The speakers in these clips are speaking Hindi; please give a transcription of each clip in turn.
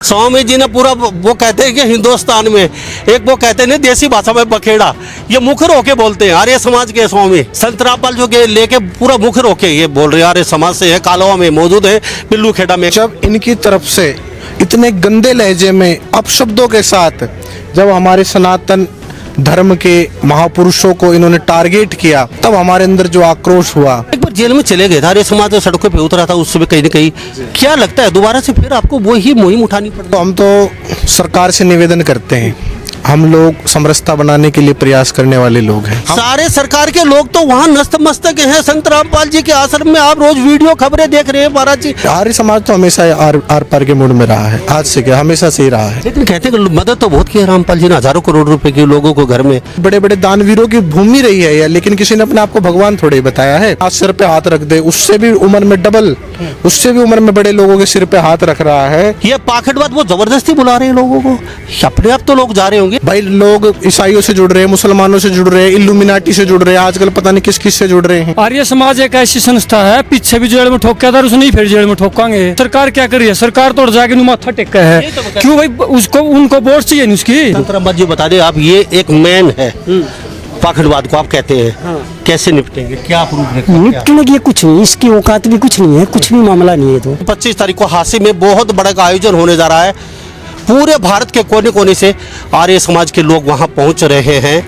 स्वामी जी ने पूरा वो कहते हैं कि हिंदुस्तान में एक वो कहते हैं देसी भाषा में बखेड़ा, ये मुखर होके बोलते हैं। आर्य समाज के स्वामी संत रामपाल जो के लेके पूरा मुखर होके ये बोल रहे हैं। आर्य समाज से है, कालवा में मौजूद है, बिल्लू खेड़ा में। जब इनकी तरफ से इतने गंदे लहजे में अपशब्दों के साथ जब हमारे सनातन धर्म के महापुरुषों को इन्होंने टारगेट किया, तब हमारे अंदर जो आक्रोश हुआ। एक बार जेल में चले गए थे, आर्य समाज सड़कों पे उतरा था उस समय कहीं न कहीं। क्या लगता है दोबारा से फिर आपको वही मुहिम उठानी पड़ रही है? हम तो सरकार से निवेदन करते हैं, हम लोग समरसता बनाने के लिए प्रयास करने वाले लोग हैं। सारे सरकार के लोग तो वहाँ नतमस्तक हैं संत रामपाल जी के आश्रम में। आप रोज वीडियो खबरें देख रहे हैं महाराज जी। आर्य समाज तो हमेशा आर पार के मूड में रहा है, आज से क्या हमेशा से ही रहा है। लेकिन कहते हैं कि मदद तो बहुत की है रामपाल जी ने, हजारों करोड़ रुपए के लोगों को घर में। बड़े बड़े दानवीरों की भूमि रही है यह, लेकिन किसी ने अपने आप को भगवान थोड़े ही बताया है। आज सिर पे हाथ रख दे, उससे भी उम्र में डबल, उससे भी उम्र में बड़े लोगों के सिर पे हाथ रख रहा है। ये पाखंडवाद वो जबरदस्ती बुला रहे हैं लोगों को, अपने आप तो लोग जा रहे होंगे। भाई लोग ईसाइयों से जुड़ रहे हैं, मुसलमानों से जुड़ रहे हैं, इल्यूमिनाटी से जुड़ रहे हैं, आजकल पता नहीं किस किस से जुड़ रहे हैं। आर्य समाज एक ऐसी संस्था है, पीछे भी जेल में ठोका था, उसने फिर जेल में ठोकांगे। सरकार क्या कर रही है? सरकार तो जाके माथा टेका है। क्यों भाई? उसको उनको वोट चाहिए नहीं उसकी। संत रामपाल जी बता दे, आप ये एक मैन है पाखंडवाद को आप कहते हैं, कैसे निपटेंगे? क्या प्रूफ है? निपटने की कुछ नहीं, इसकी औकात भी कुछ नहीं है, कुछ भी मामला नहीं है। तो 25 तारीख को हांसी में बहुत बड़ा का आयोजन होने जा रहा है। पूरे भारत के कोने कोने से आर्य समाज के लोग वहां पहुंच रहे हैं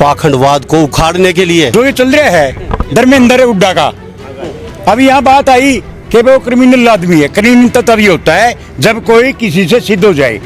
पाखंडवाद को उखाड़ने के लिए। जो ये चल रहा है धर्मेंद्र हुड्डा का, अभी यहाँ बात आई कि वो क्रिमिनल आदमी है। क्रिमिनल तो तभी होता है जब कोई किसी से सिद्ध हो जाए।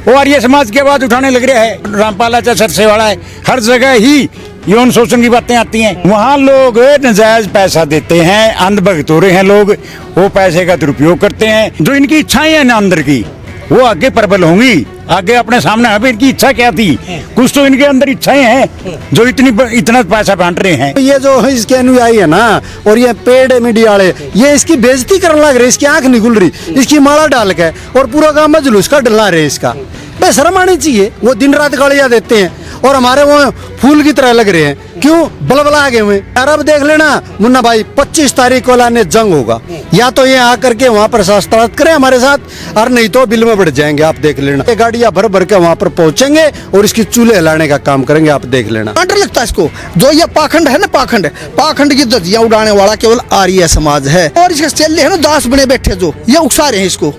वो आर्य समाज की आवाज उठाने लग रहा है। रामपाल सरसे वाला है, हर जगह ही यौन शोषण की बातें आती हैं। वहाँ लोग नजायज पैसा देते हैं, अंधभक्त हो रहे हैं लोग, वो पैसे का दुरुपयोग करते हैं। जो इनकी इच्छाएं हैं ना अंदर की, वो आगे प्रबल होंगी। आगे अपने सामने है इनकी इच्छा क्या थी, कुछ तो इनके अंदर इच्छाएं हैं जो इतना पैसा बांट रहे हैं। ये जो इसके अनुयायी है ना, और ये पेड मीडिया वाले, ये इसकी बेइज्जती करने लग रहे, इसकी आंख नहीं खुल रही, इसकी माला डाल के और पूरा गांव में जुलूस का डला रहे। इसका बेशर्म आनी चाहिए। वो दिन रात गालियां देते हैं और हमारे वो फूल की तरह लग रहे हैं। क्यों? बलबला आगे हुए। अब देख लेना मुन्ना भाई, 25 तारीख को लाने जंग होगा, या तो ये आकर के वहाँ पर शास्त्रार्थ करें हमारे साथ, और नहीं तो बिल में बढ़ जाएंगे। आप देख लेना, ये गाड़ियां भर भर के वहाँ पर पहुंचेंगे और इसकी चूल्हे हिलाने का काम करेंगे। आप देख लेना। डर लगता है इसको। जो ये पाखंड है ना, पाखंड की धज्जियां उड़ाने वाला केवल आर्य समाज है। और इसके चेले है ना, दास बने बैठे, जो ये उकसा रहे हैं इसको,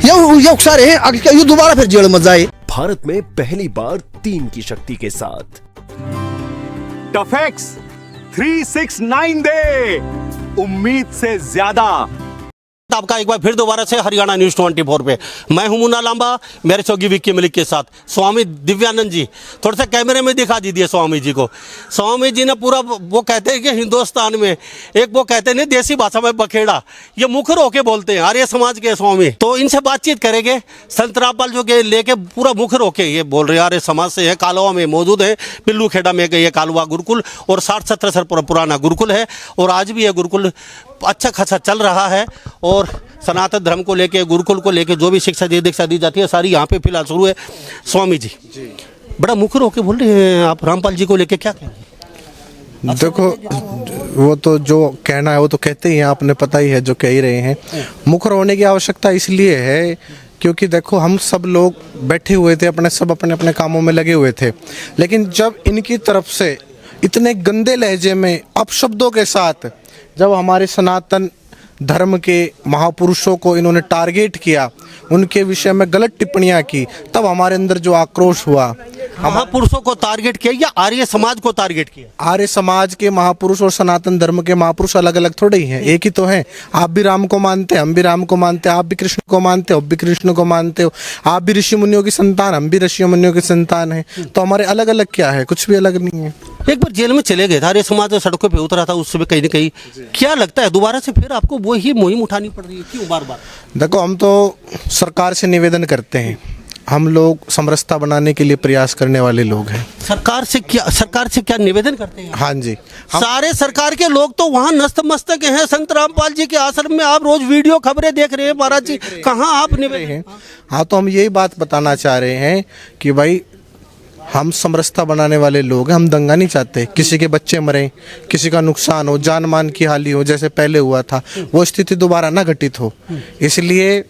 ये उकसा रहे हैं आगे ये दोबारा फिर जेल में जाए। भारत में पहली बार 3 की शक्ति के साथ टफेक्स 369 दे, उम्मीद से ज्यादा। आपका एक बार फिर दोबारा से हरियाणा न्यूज 24 पे मैं हूं मुन्ना लांबा, मेरे चौकी विक्की मलिक के साथ स्वामी दिव्यानंद जी। थोड़ा सा कैमरे में दिखा दीजिए स्वामी जी को। स्वामी जी ने पूरा वो कहते हैं कि हिंदुस्तान में एक वो कहते हैं देसी भाषा में बखेड़ा, ये मुखर होके बोलते हैं आर्य समाज के स्वामी। तो इनसे बातचीत करेंगे। संत रामपाल जो के लेके पूरा मुखर होके ये बोल रहे हैं। आर्य समाज से है, कालवा में मौजूद है, बिल्लू खेड़ा में ये कालवा गुरुकुल और 60-70 साल पुराना गुरुकुल है, और आज भी यह गुरुकुल अच्छा खासा चल रहा है। और सनातन धर्म को लेके, गुरुकुल को लेके जो भी शिक्षा दीक्षा दी जाती है सारी यहाँ पे फिलहाल शुरू है। स्वामी जी बड़ा मुखर होके बोल रहे हैं आप रामपाल जी को लेके, क्या कहेंगे? देखो, वो तो जो कहना है वो तो कहते ही हैं, आपने पता ही है जो कह ही रहे हैं। मुखर होने की आवश्यकता इसलिए है क्योंकि देखो, हम सब लोग बैठे हुए थे, अपने अपने कामों में लगे हुए थे, लेकिन जब इनकी तरफ से इतने गंदे लहजे में अपशब्दों के साथ जब हमारे सनातन धर्म के महापुरुषों को इन्होंने टारगेट किया, उनके विषय में गलत टिप्पणियां की, तब हमारे अंदर जो आक्रोश हुआ। महापुरुषों को टारगेट किया या आर्य समाज को टारगेट किया? आर्य समाज के महापुरुष और सनातन धर्म के महापुरुष अलग अलग थोड़े ही हैं, एक ही तो हैं। आप भी राम को मानते हैं, हम भी राम को मानते हैं, आप भी कृष्ण को मानते हो, अब भी कृष्ण को मानते हो, आप भी ऋषि मुनियों की संतान, हम भी ऋषि मुनियों की संतान हैं। तो हमारे अलग अलग क्या है? कुछ भी अलग नहीं है। एक बार जेल में चले गए थे, आर्य समाज सड़कों पे उतरा था उस समय कहीं न कहीं। क्या लगता है दोबारा से फिर आपको वही मुहिम उठानी पड़ रही है? क्यों बार बार? देखो, हम तो सरकार से निवेदन करते हैं, हम लोग समरसता बनाने के लिए प्रयास करने वाले लोग हैं। सरकार से क्या निवेदन करते हैं? हाँ जी, सारे सरकार के लोग तो वहाँ नतमस्तक हैं संत रामपाल जी के आश्रम में। आप रोज वीडियो खबरें देख रहे हैं महाराज जी, कहाँ आप निवेदन हैं? हाँ, तो हम यही बात बताना चाह रहे हैं कि भाई हम समरसता बनाने वाले लोग हैं, हम दंगा नहीं चाहते, किसी के बच्चे मरें, किसी का नुकसान हो, जान मान की हानि हो, जैसे पहले हुआ था वो स्थिति दोबारा ना घटित हो। इसलिए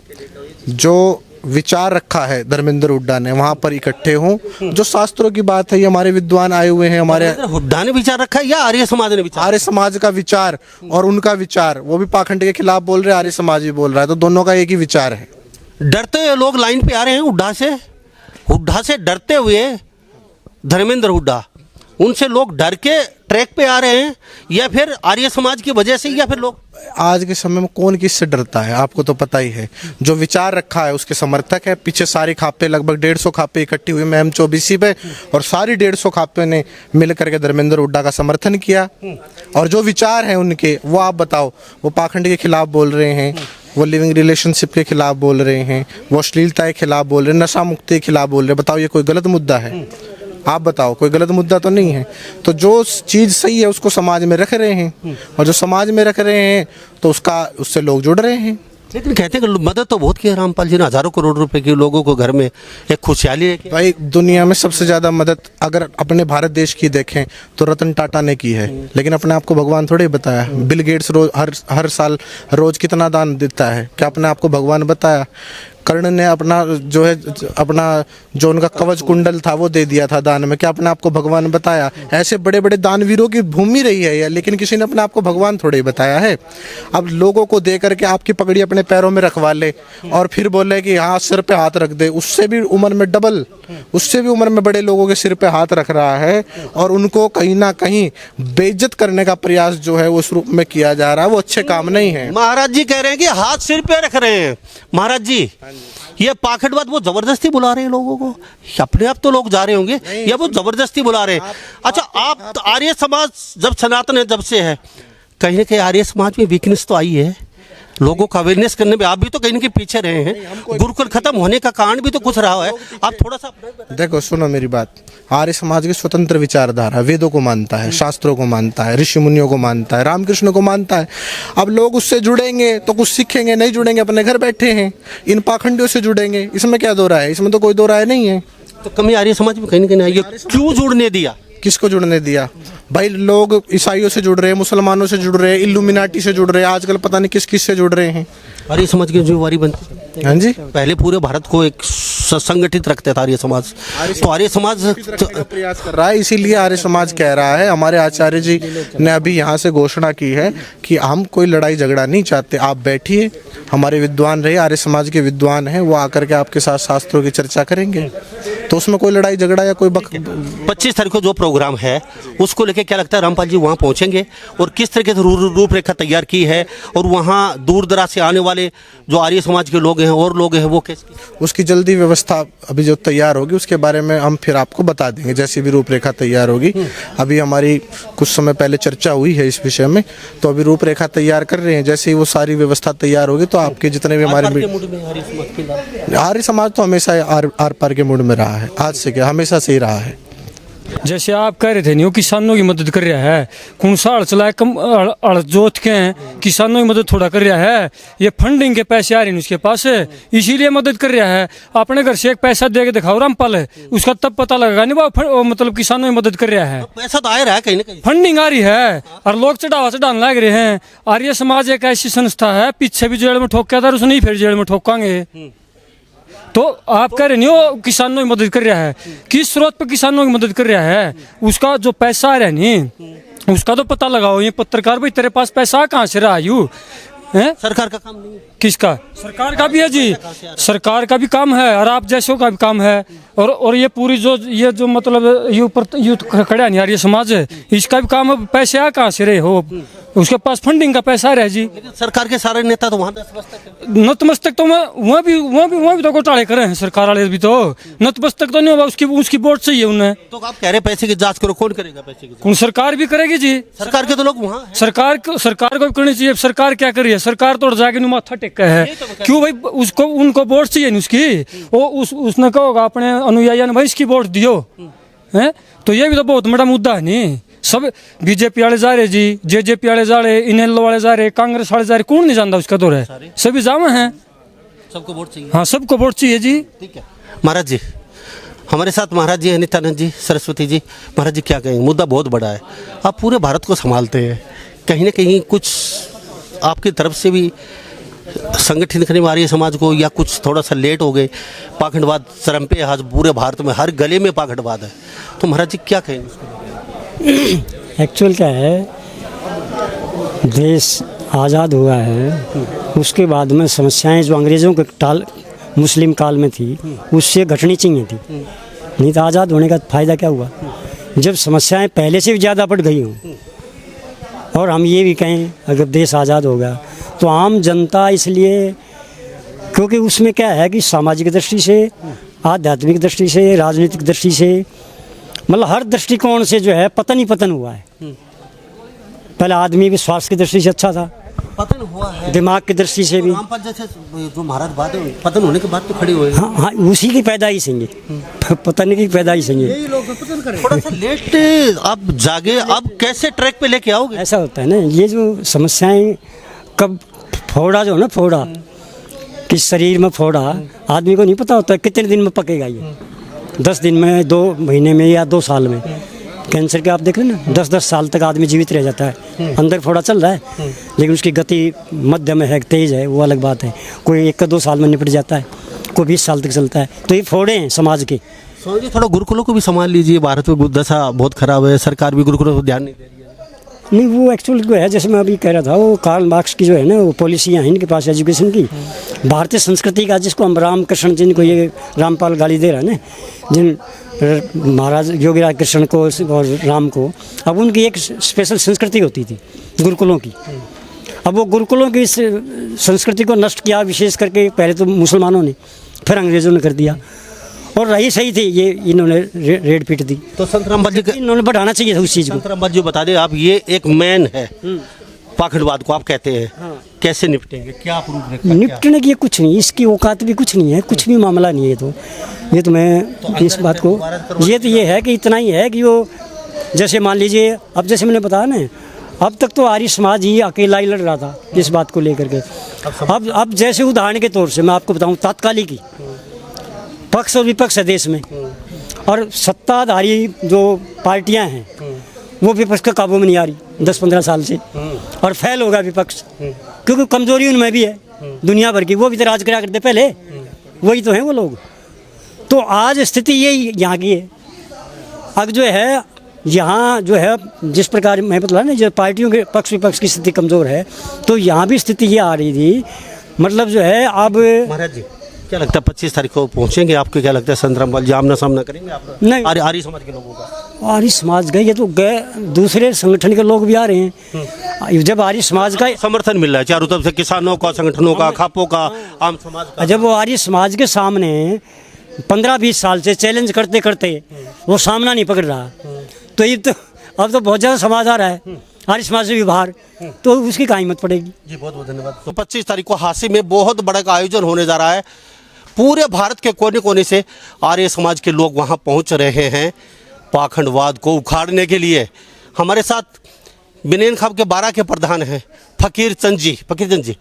जो विचार रखा है धर्मेंद्र हुड्डा ने, वहाँ पर इकट्ठे हों, जो शास्त्रों की बात है, ये हमारे विद्वान आए हुए हैं, हमारे हुड्डा ने विचार रखा है या आर्य समाज ने विचार? आर्य समाज का विचार और उनका विचार, वो भी पाखंड के खिलाफ बोल रहे हैं, आर्य समाज भी बोल रहा है, तो दोनों का एक ही विचार है। डरते हुए लोग लाइन पे आ रहे हैं हुड्डा से डरते हुए धर्मेंद्र हुड्डा, उनसे लोग डर के ट्रैक पे आ रहे हैं या फिर आर्य समाज की वजह से, या फिर लोग आज के समय में कौन किससे डरता है, आपको तो पता ही है। जो विचार रखा है उसके समर्थक है। पीछे सारी खापे, लगभग 150 खापे इकट्ठी हुई मैम चौबीसी पे, और सारी 150 खापे ने मिल करके धर्मेंद्र हुड्डा का समर्थन किया। और जो विचार हैं उनके, वो आप बताओ, वो पाखंड के खिलाफ बोल रहे हैं, वो लिविंग रिलेशनशिप के खिलाफ बोल रहे हैं, वो अश्लीलता के खिलाफ बोल रहे हैं, नशा मुक्ति के खिलाफ बोल रहे हैं। बताओ ये कोई गलत मुद्दा है? आप बताओ, कोई गलत मुद्दा तो नहीं है। तो जो चीज़ सही है उसको समाज में रख रहे हैं, और जो समाज में रख रहे हैं तो उससे लोग जुड़ रहे हैं। लेकिन कहते हैं कि मदद तो बहुत की है रामपाल जी ने, हजारों करोड़ रुपए की लोगों को घर में एक खुशहाली है। भाई दुनिया में सबसे ज़्यादा मदद अगर अपने भारत देश की देखें तो रतन टाटा ने की है, लेकिन अपने आप को भगवान थोड़े बताया। बिल गेट्स रोज हर साल रोज कितना दान देता है, क्या अपने आप को भगवान बताया? कर्ण ने अपना जो उनका कवच कुंडल था वो दे दिया था दान में, क्या अपने आप को भगवान बताया? ऐसे बड़े बड़े दानवीरों की भूमि रही है यह, लेकिन किसी ने अपने आप को भगवान थोड़े ही बताया है। अब लोगों को दे करके आपकी पगड़ी अपने पैरों में रखवा ले और फिर बोले कि हाँ सिर पे हाथ रख दे, उससे भी उम्र में डबल, उससे भी उम्र में बड़े लोगों के सिर पे हाथ रख रहा है, और उनको कहीं ना कहीं बेइज्जत करने का प्रयास जो है उस रूप में किया जा रहा है, वो अच्छे काम नहीं है। महाराज जी कह रहे हैं कि हाथ सिर पे रख रहे हैं। महाराज जी, ये पाखंडवाद वो जबरदस्ती बुला रहे हैं लोगों को, अपने आप तो लोग जा रहे होंगे, या वो जबरदस्ती बुला रहे हैं? अच्छा, आप आर्य समाज जब सनातन है जब से है, कहीं ना कहीं आर्य समाज में वीकनेस तो आई है, लोगों का अवेयरनेस करने में आप भी तो कहीं ना कहीं पीछे रहे हैं। गुरुकुल खत्म होने का कारण भी तो कुछ रहा है, आप थोड़ा सा देखो, सुनो मेरी बात। आर्य समाज की स्वतंत्र विचारधारा, वेदों को मानता है, शास्त्रों को मानता है, ऋषि मुनियों को मानता है, रामकृष्ण को मानता है। अब लोग उससे जुड़ेंगे तो कुछ सीखेंगे, नहीं जुड़ेंगे अपने घर बैठे हैं। इन पाखंडियों से जुड़ेंगे, इसमें क्या दो राय है? इसमें तो कोई दो राय नहीं है। तो कमी आर्य समाज में कहीं ना कहीं आई है, क्यों जुड़ने दिया? किसको जुड़ने दिया भाई? लोग ईसाइयों से जुड़ रहे हैं, मुसलमानों से जुड़ रहे हैं, इल्यूमिनाटी से जुड़ रहे हैं, आजकल पता नहीं किस किस से जुड़ रहे हैं। आर्य समाज की जिम्मेवारी बनती है। हाँ जी, पहले पूरे भारत को एक संगठित रखते था आर्य समाज, तो आर्य समाज प्रयास कर रहा है। इसीलिए आर्य समाज कह रहा है, हमारे आचार्य जी ने अभी यहाँ से घोषणा की है कि हम कोई लड़ाई झगड़ा नहीं चाहते, आप बैठिए, हमारे विद्वान रहे, आर्य समाज के विद्वान हैं, वो आकर के आपके साथ शास्त्रों की चर्चा करेंगे, तो उसमें कोई लड़ाई झगड़ा या कोई 25 तारीख को जो प्रोग्राम है उसको लेके क्या लगता है रामपाल जी वहाँ पहुँचेंगे, और किस तरीके से रूपरेखा तैयार की है, और वहाँ दूर दराज से आने वाले जो आर्य समाज के लोग हैं और लोग हैं वो कैसे? उसकी जल्दी व्यवस्था अभी जो तैयार होगी उसके बारे में हम फिर आपको बता देंगे, जैसी भी रूपरेखा तैयार होगी। अभी हमारी कुछ समय पहले चर्चा हुई है इस विषय में, तो अभी रूपरेखा तैयार कर रहे हैं। जैसे ही वो सारी व्यवस्था तैयार होगी तो आपके जितने भी हमारे आर्य समाज तो हमेशा आर पार के मूड में रहा है, आज से क्या, हमेशा से ही रहा है। जैसे आप कह रहे थे नहीं, वो किसानों की मदद कर रहा है, कौन सा हड़ चलाए कम जोत के हैं, किसानों की मदद थोड़ा कर रहा है, ये फंडिंग के पैसे आ रहे हैं उसके पास, इसीलिए मदद कर रहा है। अपने घर से एक पैसा दे के दिखाओ रामपाल, उसका तब पता लगेगा नहीं वो मतलब किसानों की मदद कर रहा है। पैसा तो आ रहा है कहीं ना कहीं, फंडिंग आ रही है और लोग चढ़ाने लग रहे हैं। आर्य समाज एक ऐसी संस्था है, पीछे भी जेल में ठोका था, उसने फिर जेल में ठोकांगे। तो आप कह रहे नहीं हो किसानों की मदद कर रहा है, किस स्रोत पर किसानों की मदद कर रहा है? उसका जो पैसा आ रहा है नहीं, उसका तो पता लगाओ। ये पत्रकार भाई तेरे पास पैसा कहाँ से रहा यू है? सरकार का काम नहीं है। किसका? सरकार का भी है जी, सरकार का भी काम है और आप जैसों का भी काम है। और ये पूरी जो मतलब ये ऊपर खड़ा नहीं आर्य समाज है, इसका भी काम है। पैसे आ कहाँ से रहे हो? उसके पास फंडिंग का पैसा है जी। लेकिन सरकार के सारे नेता तो वहाँ नतमस्तक तो वहाँ भी तो घोटाले कर रहे हैं सरकार वाले भी, तो नतमस्तक तो नहीं होगा, उसकी वोट चाहिए उन्हें। तो आप कह रहे पैसे की जांच करो, कौन करेगा पैसे की? कौन? सरकार भी करेगी जी, सरकार के तो लोग वहाँ हैं। सरकार को भी करनी चाहिए। सरकार क्या कर रही है? सरकार तो जाके माथा टेका है, क्यों भाई? उसको उनको वोट चाहिए नहीं उसकी, वो उसने कहोगा अपने अनुयायी ने भाई इसकी वोट दियो है, तो ये भी तो बहुत बड़ा मुद्दा है नहीं। सब बीजेपी वाले जा रहे जी, जेजेपी वाले जा रहे, इनेलो वाले जा रहे, कांग्रेस वाले जा रहे, कौन नहीं जानता उसका दौर है, सभी जामा हैं, सबको वोट चाहिए। हाँ, सबको वोट चाहिए जी। ठीक है महाराज जी, हमारे साथ महाराज जी हैं, नित्यानंद जी, सरस्वती जी। महाराज जी क्या कहेंगे? मुद्दा बहुत बड़ा है, आप पूरे भारत को संभालते हैं, कहीं ना कहीं कुछ आपकी तरफ से भी संगठन करने में आर्य समाज को, या कुछ थोड़ा सा लेट हो गए? पाखंडवाद चरम पे आज पूरे भारत में हर गले में पाखंडवाद है, तो महाराज जी क्या कहेंगे? एक्चुअल क्या है, देश आज़ाद हुआ है, उसके बाद में समस्याएं जो अंग्रेज़ों के मुस्लिम काल में थी उससे घटनी चाहिए थी, नहीं तो आज़ाद होने का फ़ायदा क्या हुआ? जब समस्याएं पहले से भी ज़्यादा बढ़ गई हों, और हम ये भी कहें अगर देश आज़ाद होगा तो आम जनता इसलिए, क्योंकि उसमें क्या है कि सामाजिक दृष्टि से, आध्यात्मिक दृष्टि से, राजनीतिक दृष्टि से, मतलब हर दृष्टिकोण से जो है पतन ही पतन हुआ है। पहले आदमी के स्वास्थ्य की दृष्टि से अच्छा था, पतन हुआ है, दिमाग की दृष्टि से भी। रामपाल जैसे जो महाराज बाद पतन होने के बाद तो खड़े हुए हैं। हाँ, उसी की पैदाइश है, पतन की पैदाइश है। यही लोग पतन करें। थोड़ा सा लेट अब जागे, अब कैसे ट्रैक पे लेके आओगे? ऐसा होता है ना, ये जो समस्याएं, कब फोड़ा जो है ना, फोड़ा कि शरीर में फोड़ा, आदमी को नहीं पता होता कितने दिन में पकेगा ये, 10 दिन में, 2 महीने में, या 2 साल में। कैंसर के आप देख रहे हैं ना, 10-10 साल तक आदमी जीवित रह जाता है, अंदर फोड़ा चल रहा है, लेकिन उसकी गति मध्यम है, तेज है, वो अलग बात है। कोई 1-2 साल में निपट जाता है, कोई 20 साल तक चलता है। तो ये फोड़े हैं समाज के। सोनी थोड़ा गुरुकुलों को भी संभाल लीजिए, भारत में दशा बहुत खराब है, सरकार भी गुरुकुलों को ध्यान नहीं दे रही है। नहीं, वो एक्चुअल जो है, जैसे मैं अभी कह रहा था, वो कार्ल मार्क्स की जो है ना, वो पॉलिसियाँ हैं इनके पास एजुकेशन की, भारतीय संस्कृति का, जिसको हम रामकृष्ण, जिनको ये रामपाल गाली दे रहा है ना, जिन महाराज योगीराज कृष्ण को और राम को, अब उनकी एक स्पेशल संस्कृति होती थी गुरुकुलों की। अब वो गुरुकुलों की इस संस्कृति को नष्ट किया, विशेष करके पहले तो मुसलमानों ने, फिर अंग्रेज़ों ने कर दिया, और रही सही थी ये, इन्होंने रेड पीट दी। तो संत रामपाल जी, इन्होंने बढ़ाना चाहिए था उस चीज़ को। संत रामपाल जी बता दें, आप ये एक मैन है, पाखंडवाद को आप कहते हैं, कैसे निपटेंगे, क्या प्रूफ रखा? निपटने की कुछ नहीं, इसकी औकात भी कुछ नहीं है, कुछ भी मामला नहीं है। ये तो मैं इस बात को, ये है कि इतना ही है कि वो, जैसे मान लीजिए, अब जैसे मैंने बताया ना, अब तक तो आर्य समाज ही अकेला ही लड़ रहा था इस बात को लेकर के। अब जैसे उदाहरण के तौर से मैं आपको बताऊं, तात्कालिक ही पक्ष और विपक्ष है देश में, और सत्ताधारी जो पार्टियां हैं वो विपक्ष के काबू में नहीं आ रही 10-15 साल से, और फैल होगा विपक्ष, क्योंकि कमजोरी उनमें भी है दुनिया भर की। वो भी तो राज करा करते पहले, वही तो हैं वो लोग। तो आज स्थिति यही यहाँ की है। अब जो है यहाँ जो है, जिस प्रकार मैं बता ना, जो पार्टियों के पक्ष विपक्ष की स्थिति कमज़ोर है, तो यहाँ भी स्थिति ये आ रही थी, मतलब जो है अब। महाराज जी क्या लगता है 25 तारीख को पहुँचेंगे? आपको क्या लगता है संत रामपाल जी आमना सामना करेंगे आप? नहीं, आर्य समाज के लोगों का, आर्य समाज गए, ये तो गए, दूसरे संगठन के लोग भी आ रहे हैं। जब आर्य समाज का समर्थन मिल रहा है चारों तरफ से, किसानों का, संगठनों का, खापों का, आम समाज का, जब वो आर्य समाज के सामने 15-20 साल से चैलेंज करते करते वो सामना नहीं पकड़ रहा, तो ये तो अब तो बहुत ज़्यादा समाज आ रहा है आर्य समाज से भी बाहर, तो उसकी कहाँ हिम्मत पड़ेगी। जी बहुत बहुत धन्यवाद। तो 25 तारीख को हांसी में बहुत बड़ा का आयोजन होने जा रहा है। पूरे भारत के कोने कोने से आर्य समाज के लोग वहां पहुंच रहे हैं पाखंडवाद को उखाड़ने के लिए। हमारे साथ बिनेन खाब के 12 के प्रधान हैं फकीर चंद जी,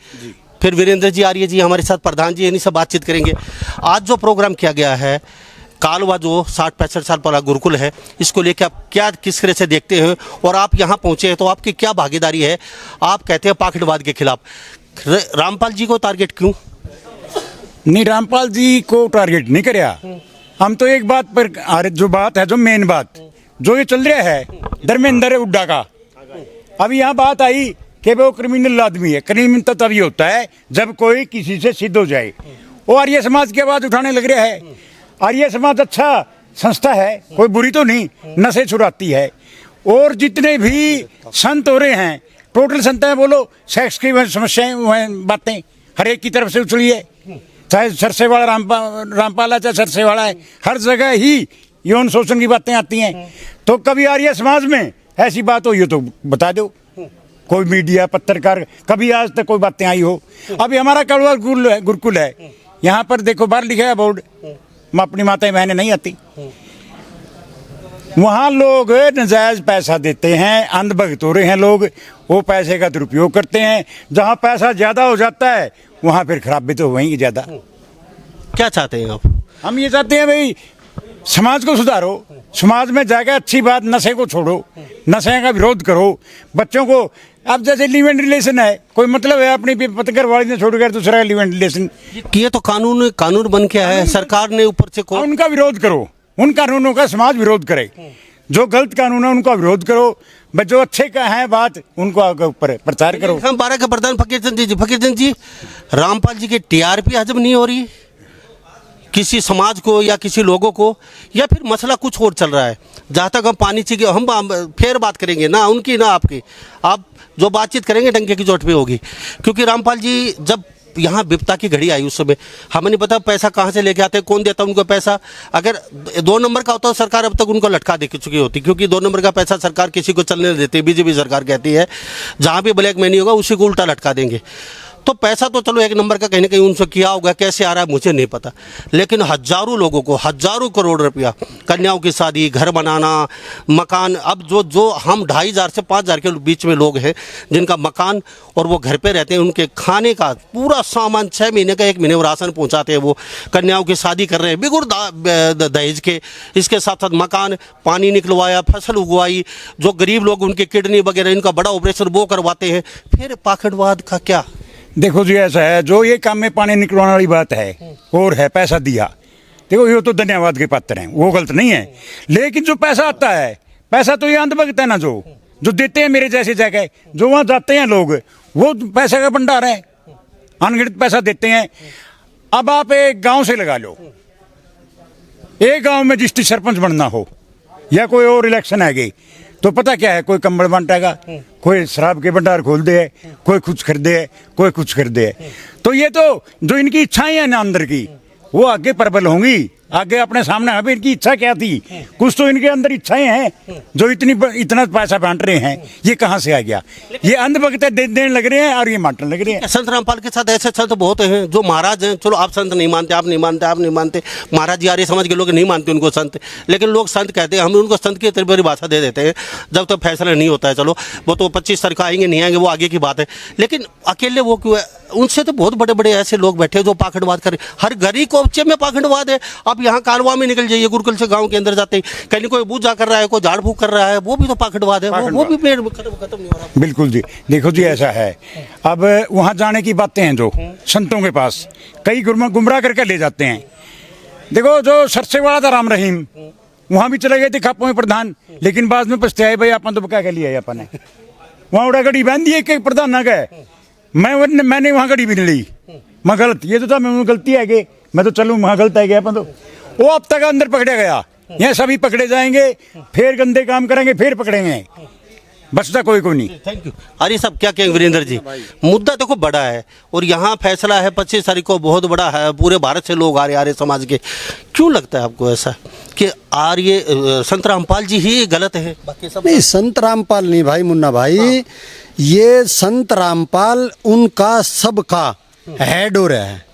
फिर वीरेंद्र जी आर्य जी हमारे साथ प्रधान जी, इन्हीं से बातचीत करेंगे। आज जो प्रोग्राम किया गया है, कालवा जो 60-65 साल पुराना गुरुकुल है, इसको लेकर आप क्या किस तरह से देखते हैं, और आप यहाँ पहुँचे हैं तो आपकी क्या भागीदारी है? आप कहते हैं पाखंडवाद के खिलाफ, रामपाल जी को टारगेट क्यों? नहीं, रामपाल जी को टारगेट नहीं करया हम तो। एक बात पर जो बात है, जो मेन बात जो ये चल रहा है धर्मेंद्र हुड्डा का, अभी यहाँ बात आई कि वो क्रिमिनल आदमी है। क्रिमिनल तो तभी होता है जब कोई किसी से सिद्ध हो जाए। वो आर्य समाज की आवाज उठाने लग रहा है। आर्य समाज अच्छा संस्था है, कोई बुरी तो नहीं, नशे छुड़ाती है। और जितने भी संत हो रहे हैं, टोटल संत हैं, बोलो सेक्स की समस्याएं, बातें हर एक की तरफ से उछली है, चाहे सरसे वाला रामपाल है, चाहे सरसे वाला है, हर जगह ही यौन शोषण की बातें आती हैं। तो कभी आर्य समाज में ऐसी बात हुई हो तो बता दो, कोई मीडिया पत्रकार, कभी आज तक कोई बातें आई हो। अभी हमारा कड़वा गुरुकुल है, यहाँ पर देखो बाहर लिखा है बोर्ड, अपनी माताएं बहनें नहीं आती। वहाँ लोग नजायज पैसा देते हैं, अंधभक्त हो रहे हैं लोग, वो पैसे का दुरुपयोग करते हैं। जहाँ पैसा ज्यादा हो जाता है वहाँ फिर खराबी तो होगी ज्यादा। क्या चाहते हैं आप? हम ये चाहते हैं भाई समाज को सुधारो, समाज में जाकर अच्छी बात, नशे को छोड़ो, नशे का विरोध करो, बच्चों को अब जैसे लिव एंड रिलेशन है, कोई मतलब है अपनी पतंगर वाली ने छोड़ कर दूसरा लिव एंड रिलेशन, ये तो कानून बन के आया है, सरकार ने ऊपर से उनका विरोध करो, उन कानूनों का समाज विरोध करे। जो गलत कानून है उनका विरोध करो, बस जो अच्छे का है बात उनको आगे ऊपर प्रचार करो। हम 12 के प्रधान फकीरचंद जी, रामपाल जी की टीआरपी हजम नहीं हो रही किसी समाज को या किसी लोगों को, या फिर मसला कुछ और चल रहा है। जहाँ तक हम पानी की हम फिर बात करेंगे ना उनकी ना आपकी, आप जो बातचीत करेंगे डंके की चोट पे होगी। क्योंकि रामपाल जी जब यहाँ विपता की घड़ी आई उस समय हमें नहीं पता पैसा कहाँ से लेके आते, कौन देता उनको पैसा। अगर 2 नंबर का होता तो सरकार अब तक उनको लटका दे चुकी होती, क्योंकि 2 नंबर का पैसा सरकार किसी को चलने नहीं देती। बीजेपी सरकार कहती है जहाँ भी ब्लैक मनी होगा उसी को उल्टा लटका देंगे। तो पैसा तो चलो 1 नंबर का कहीं ना कहीं उनसे किया होगा, कैसे आ रहा है मुझे नहीं पता, लेकिन हजारों लोगों को हजारों करोड़ रुपया, कन्याओं की शादी, घर बनाना, मकान, अब जो हम 2500 से 5000 के बीच में लोग हैं जिनका मकान और वो घर पे रहते हैं, उनके खाने का पूरा सामान 6 महीने का 1 महीने में राशन पहुंचाते हैं। वो कन्याओं की शादी कर रहे हैं बिगुर दहेज के, इसके साथ साथ मकान, पानी निकलवाया, फसल उगवाई, जो गरीब लोग उनके किडनी वगैरह इनका बड़ा ऑपरेशन वो करवाते हैं। फिर पाखंडवाद का क्या? देखो जी ऐसा है, जो ये काम में पानी निकलवाने वाली बात है और है पैसा दिया, देखो ये तो धन्यवाद के पात्र हैं, वो गलत नहीं है। लेकिन जो पैसा आता है, पैसा तो ये अंधभक्त है ना, जो देते हैं मेरे जैसे जगह, जो वहाँ जाते हैं लोग, वो पैसे का भंडार है, अनगिनत पैसा देते हैं। अब आप एक गांव से लगा लो, एक गांव में डिस्ट्रिक्ट सरपंच बनना हो या कोई और इलेक्शन है गई, तो पता क्या है, कोई कंबल बांटेगा, कोई शराब के भंडार खोल दे, कोई कुछ खरीदे, कोई कुछ खरीदे। तो ये तो जो इनकी इच्छाएं हैं ना अंदर की, वो आगे प्रबल होंगी। आगे अपने सामने अभी इनकी इच्छा क्या थी, कुछ तो इनके अंदर इच्छाएं हैं। जो इतना पैसा बांट रहे हैं, ये कहाँ से आ गया? ये अंधभक्त देने लग रहे हैं और ये बांटने लग रहे हैं। संत रामपाल के साथ ऐसे संत बहुत हैं जो महाराज हैं। चलो आप संत नहीं मानते, आप नहीं मानते, आप नहीं मानते, महाराज जी आर्य समाज के लोग नहीं मानते उनको संत, लेकिन लोग संत कहते हैं। हम उनको संत की परिभाषा दे देते हैं जब तक फैसला नहीं होता है। चलो वो तो 25 तारीख आएंगे नहीं आएंगे वो आगे की बात है, लेकिन अकेले वो क्यों है? उनसे तो बहुत बड़े बड़े ऐसे लोग बैठे हैं जो पाखंडवाद करें। हर गरीब कोपचे में पाखंडवाद है। आप यहाँ कालवा में निकल जाइए, गुरुकुल से गांव के अंदर जाते ही कहीं कोई पूजा कर रहा है, कोई झाड़ फूक कर रहा है, वो भी तो पाखंडवाद है। वो भी पेड़ खत्म नहीं हो रहा। बिल्कुल जी, देखो जी ऐसा है, अब वहाँ जाने की बातें हैं जो संतों के पास, कई गुमराह करके ले जाते हैं। देखो जो सरसे वाला था राम रहीम, वहाँ भी चले गए थे खापों में प्रधान, लेकिन बाद में पछताए भाई अपन तो क्या कर लिया अपन ने, वहाँ उड़ा गड़ी बांध दी, एक प्रधान ना गए, मैंने वहाँ गड़ी भी नहीं ली, मैं गलत, ये तो था मैं गलती है कि मैं तो चलूँ वहाँ गलत है गया अपन तो। वो अब तक अंदर पकड़े गया, यहाँ सभी पकड़े जाएंगे, फिर गंदे काम करेंगे, फिर पकड़ेंगे, बचता कोई नहीं। Thank you. अरे साहब क्या कहेंगे वीरेंद्र जी, मुद्दा देखो बड़ा है और यहाँ फैसला है 25 तारीख को, बहुत बड़ा है, पूरे भारत से लोग आ रहे आर्य समाज के। क्यों लगता है आपको ऐसा कि आर्य संत रामपाल जी ही गलत है, बाकी सब नहीं? संत रामपाल नहीं भाई, मुन्ना भाई, ये संत रामपाल उनका सबका हेड हो रहा है।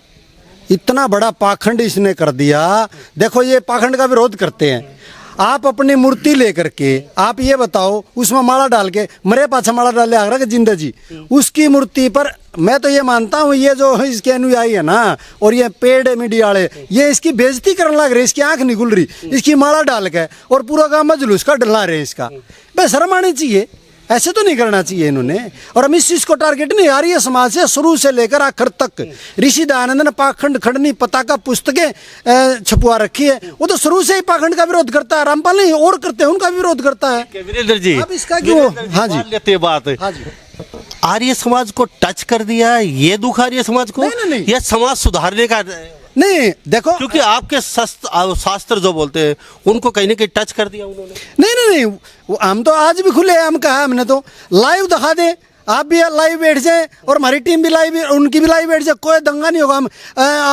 इतना बड़ा पाखंड इसने कर दिया। देखो ये पाखंड का विरोध करते हैं, आप अपनी मूर्ति लेकर के आप ये बताओ, उसमें माला डाल के मरे पाछा माला डाल आगरा के जिंदा जी, उसकी मूर्ति पर मैं तो ये मानता हूँ ये जो इसके अनुयायी है ना, और ये पेड़ मीडिया वाले, ये इसकी बेइज्जती करने लग रहे, इसकी आंख नहीं खुल रही, इसकी माला डाल के और पूरा गाँव में जुलूस का डला रहे। इसका बेशर्म आनी चाहिए, ऐसे तो नहीं करना चाहिए इन्होंने। और हम इस चीज को टारगेट नहीं, आर्य समाज से शुरू से लेकर आखिर तक ऋषि दयानंद ने पाखंड खंडनी पताका पुस्तकें छपवा रखी है, वो तो शुरू से ही पाखंड का विरोध करता है। रामपाल नहीं और करते हैं, उनका विरोध करता है। वीरेंद्र जी अब इसका क्यों? हाँ जी, लेते बात, हाँ जी, आर्य समाज को टच कर दिया, ये दुख आर्य समाज को, नहीं। यह समाज सुधारने का नहीं देखो, क्योंकि आपके शास्त्र जो बोलते हैं उनको कहीं ना कहीं टच कर दिया उन्होंने। नहीं, हम तो आज भी खुले, हम कहा हमने तो लाइव दिखा दे, आप भी लाइव बैठ जाए और हमारी टीम भी लाइव, उनकी भी लाइव बैठ जाए, कोई दंगा नहीं होगा। हम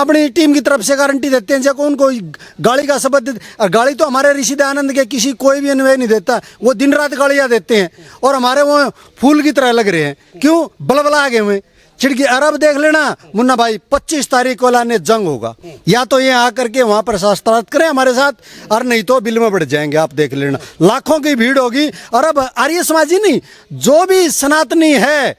अपनी टीम की तरफ से गारंटी देते हैं, जब उनको गाली का शब्द, गाली तो हमारे ऋषि दयानंद के किसी कोई भी अनुयायी नहीं देता, वो दिन रात गालियाँ देते हैं और हमारे वो फूल की तरह लग रहे हैं। क्यों? बलबला आगे हुए छिड़की। अरब देख लेना मुन्ना भाई, 25 तारीख को लाने जंग होगा, या तो ये आकर के वहां पर शास्त्रार्थ करें हमारे साथ, और नहीं तो बिल में बढ़ जाएंगे। आप देख लेना, लाखों की भीड़ होगी। और अब आर्य समाजी नहीं, जो भी सनातनी है,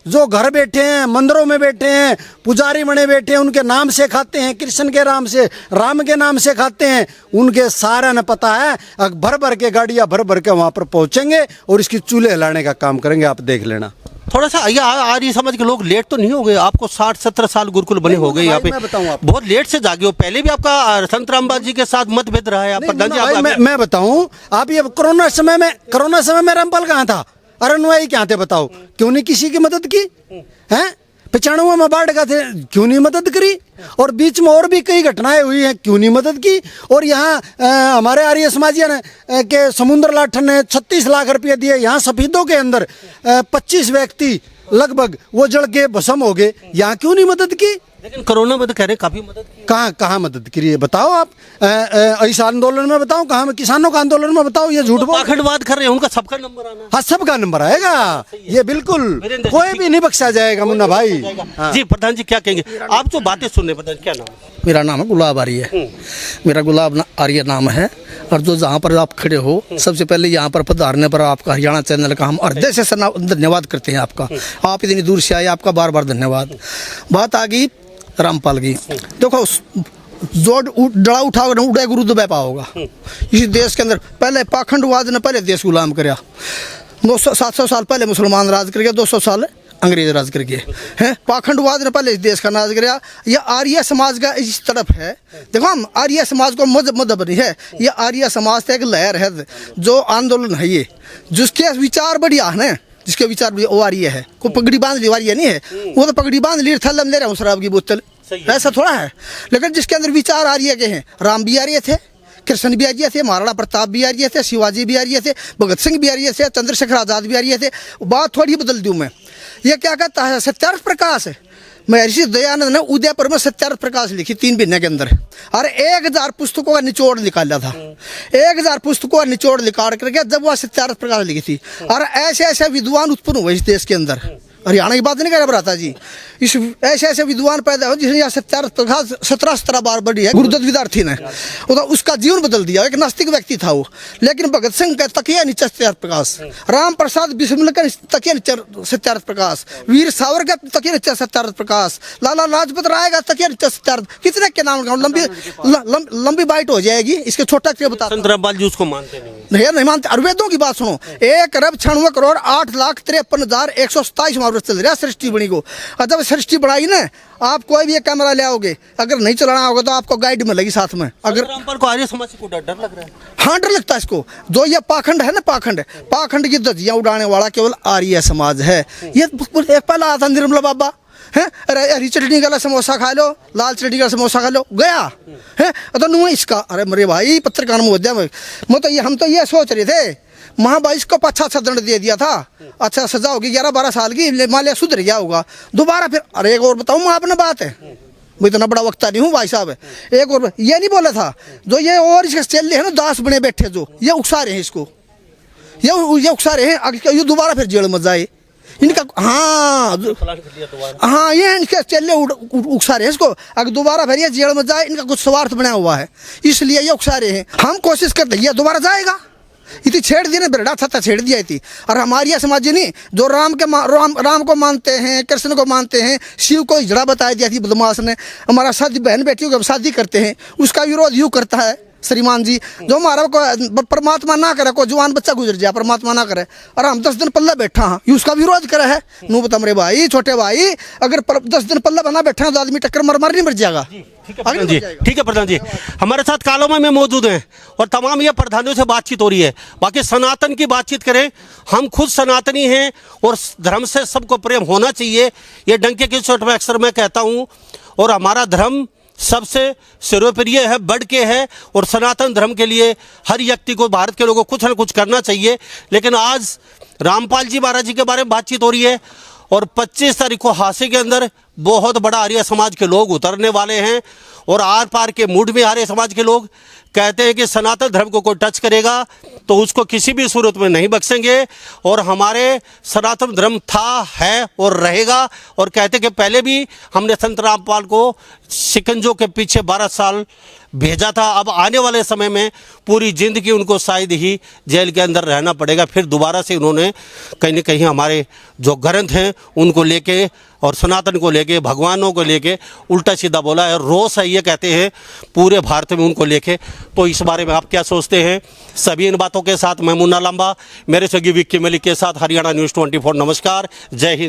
जो घर बैठे हैं, मंदिरों में बैठे हैं, पुजारी बने बैठे हैं, उनके नाम से खाते हैं, कृष्ण के नाम से, राम के नाम से खाते हैं, उनके सारा ने पता है। भर भर के गाड़ियां भर भर के वहां पर पहुंचेंगे और इसकी चूल्हे हिलाने का काम करेंगे, आप देख लेना। थोड़ा सा ये आर्य समाज के लोग लेट तो नहीं हो गए? आपको 60-70 साल गुरुकुल बने हो गए यहाँ पे, मैं बताऊं आपको। बहुत लेट से जागे हो। पहले भी आपका संत रामबाग जी के साथ मतभेद रहा है। नहीं, मैं बताऊं, आप ये कोरोना समय में रामपाल कहाँ था? अरुणवाई क्या थे बताओ? क्यों नहीं किसी की मदद की हैं? 95 में बाढ़ का थे, क्यों नहीं मदद करी? और बीच में और भी कई घटनाएं हुई हैं, क्यों नहीं मदद की? और यहाँ हमारे आर्य समाजिया ने के समुद्र लाठन ने 36 लाख रुपए दिए। यहाँ सफेदों के अंदर 25 व्यक्ति लगभग वो जल के भस्म हो गए, यहाँ क्यों नहीं मदद की? लेकिन कोरोना में तो कह रहे हैं काफी मदद की। कहाँ मदद करी है बताओ आप? इस आंदोलन में बताओ, कहाँ किसानों का आंदोलन में बताओ? ये झूठ बोल, पाखंडवाद कर रहे हैं, उनका सबका नंबर आना। हाँ, सबका नंबर आएगा, ये बिल्कुल कोई भी नहीं बख्शा जाएगा मुन्ना भाई। हाँ। जी प्रधान जी क्या कहेंगे? आप जो बातें सुन रहे, प्रधान क्या नाम है? मेरा नाम है गुलाब आर्य। मेरा गुलाब आर्य नाम है। और जो जहाँ पर आप खड़े हो, सबसे पहले यहाँ पर पधारने पर आपका हरियाणा चैनल का हम हृदय से धन्यवाद करते हैं आपका। आप इतनी दूर से आए, आपका बार बार धन्यवाद। बात आ गई रामपाल की। देखो, जो डड़ा उठाओगे ना, उड़े गुरु दबा पाओगा। इस देश के अंदर पहले पाखंडवाद ने पहले देश गुलाम कराया। 700 साल पहले मुसलमान राज कर गया, 200 साल अंग्रेज राज कर गए हैं। पाखंडवाद ने पहले इस देश का राज कराया। ये आर्य समाज का इस तरफ है। देखो, हम आर्य समाज को मजहब नहीं है, ये आर्य समाज से एक लहर है, जो आंदोलन है ये, जिसके विचार बढ़िया है, जिसके विचार भी वो आर्य है। कोई पगड़ी बांध ली वार्य नहीं है, वो तो पगड़ी बांध ली, थैला में ले रहा हूँ शराब की बोतल, ऐसा थोड़ा है। लेकिन जिसके अंदर विचार आर्य के हैं, राम भी आर्य थे, कृष्ण भी आर्य थे, महाराणा प्रताप भी आर्य थे, शिवाजी भी आर्य थे, भगत सिंह भी आर्य थे, चंद्रशेखर आजाद भी आर्य थे। बात थोड़ी बदल दूं मैं। ये क्या कहता है? सत्यार्थ प्रकाश है। महर्षि दयानंद ने उदयपुर में सत्यार्थ प्रकाश लिखी 3 महीने के अंदर, और 1000 पुस्तकों का निचोड़ निकाला था। 1000 पुस्तकों का निचोड़ निकाल करके जब वह सत्यार्थ प्रकाश लिखी थी, और ऐसे ऐसे विद्वान उत्पन्न हुए इस देश के अंदर। हरियाणा की बात नहीं कर रहा था जी, इस ऐसे ऐसे विद्वान पैदा हो जिसने यहाँ सत्यार्थ प्रकाश 17 बार बढ़ी है। गुरुदत्त विद्यार्थी ने उसका जीवन बदल दिया। एक नास्तिक व्यक्ति था वो, लेकिन भगत सिंह का तकिया नीचे सत्यार्थ प्रकाश, राम प्रसाद बिस्मिल का तकिया नीचे सत्यार्थ प्रकाश, वीर सावरकर का तकिया नीचे सत्यार्थ प्रकाश, लाला लाजपत राय का तकिया नीचे सत्यार्थ। कितने के नाम लंबी बाइट हो जाएगी, इसके छोटा क्या बता। संत रामपाल जी उसको मानते नहीं मानते। आयुर्वेदों की बात सुनो, 1 अरब 96 करोड़ 8,53,127 चल रहा सृष्टि बनी को। और जब सृष्टि बढ़ाई ना, आप कोई भी एक कैमरा ले आओगे, अगर नहीं चलाना होगा तो आपको गाइड मिलेगी साथ में। अगर रामपाल को आर्य समाज को डर लग रहा है? हाँ, डर लगता है इसको। जो ये पाखंड है ना, पाखंड की धज्जियां उड़ाने वाला केवल आर्य समाज है। ये एक पहला आता निर्मला बाबा है, अरे हरी चटनी का समोसा खा लो, लाल चटनी का समोसा खा लो, गया है तो नु इसका। अरे मेरे भाई पत्रकार में हम तो ये सोच रहे थे, महाबाईस को अच्छा दंड दे दिया था, अच्छा सजा होगी 11-12 साल की, मान लिया सुधर गया होगा दोबारा फिर। अरे एक और बताऊँ मैं, आपने बात है, मैं इतना बड़ा वक्ता नहीं हूँ भाई साहब। एक और ये नहीं बोला था, जो ये और इसके चेले है ना, 10 बने बैठे, जो ये उकसा रहे हैं इसको, ये उकसा रहे हैं ये दोबारा फिर जेल में जाए इनका। हाँ, ये इनके चेले उकसा रहे हैं इसको, अगर दोबारा फिर ये जेल में जाए, इनका कुछ स्वार्थ बना हुआ है, इसलिए ये उकसा रहे हैं। हम कोशिश करते हैं ये दोबारा जाएगा, इतनी छेड़ दिया ना, बेरड़ा था छेड़ दिया थी। और हमारी समाज नहीं, जो राम को मानते हैं, कृष्ण को मानते हैं, शिव को हिजड़ा बताया दिया थी बदमाश ने। हमारा शादी बहन बेटियों को शादी करते हैं, उसका विरोध यूँ करता है श्रीमान जी। जो हमारा को परमात्मा ना करे, कोई जवान बच्चा गुजर जाए, परमात्मा ना करे, और हम 10 दिन पल्ला बैठा हाँ, ये उसका विरोध करे है। नू बता मेरे भाई, छोटे भाई, अगर 10 दिन पल्ला बना बैठा है तो आदमी टक्कर मर नहीं मर जाएगा। ठीक है प्रधान जी, हमारे साथ कालोमा में मौजूद हैं और तमाम ये प्रधानों से बातचीत हो रही है। बाकी सनातन की बातचीत करें, हम खुद सनातनी हैं और धर्म से सबको प्रेम होना चाहिए, ये डंके की चोट में अक्सर मैं कहता हूँ। और हमारा धर्म सबसे सर्वप्रिय है, बढ़ के है, और सनातन धर्म के लिए हर व्यक्ति को, भारत के लोगों को कुछ न कुछ करना चाहिए। लेकिन आज रामपाल जी महाराज जी के बारे में बातचीत हो रही है, और 25 तारीख को हासे के अंदर बहुत बड़ा आर्य समाज के लोग उतरने वाले हैं, और आर पार के मूड में आर्य समाज के लोग कहते हैं कि सनातन धर्म को कोई टच करेगा तो उसको किसी भी सूरत में नहीं बख्शेंगे, और हमारे सनातन धर्म था, है और रहेगा। और कहते कि पहले भी हमने संत रामपाल को शिकंजों के पीछे 12 साल भेजा था, अब आने वाले समय में पूरी ज़िंदगी उनको शायद ही जेल के अंदर रहना पड़ेगा। फिर दोबारा से उन्होंने कहीं न कहीं हमारे जो ग्रंथ हैं उनको लेके और सनातन को लेके, भगवानों को लेके उल्टा सीधा बोला है। रोष है ये कहते हैं पूरे भारत में उनको लेके। तो इस बारे में आप क्या सोचते हैं? सभी इन बातों के साथ मैं मुन्ना लांबा, मेरे सहयोगी विक्की मलिक के साथ हरियाणा न्यूज़ 24। नमस्कार, जय हिंद।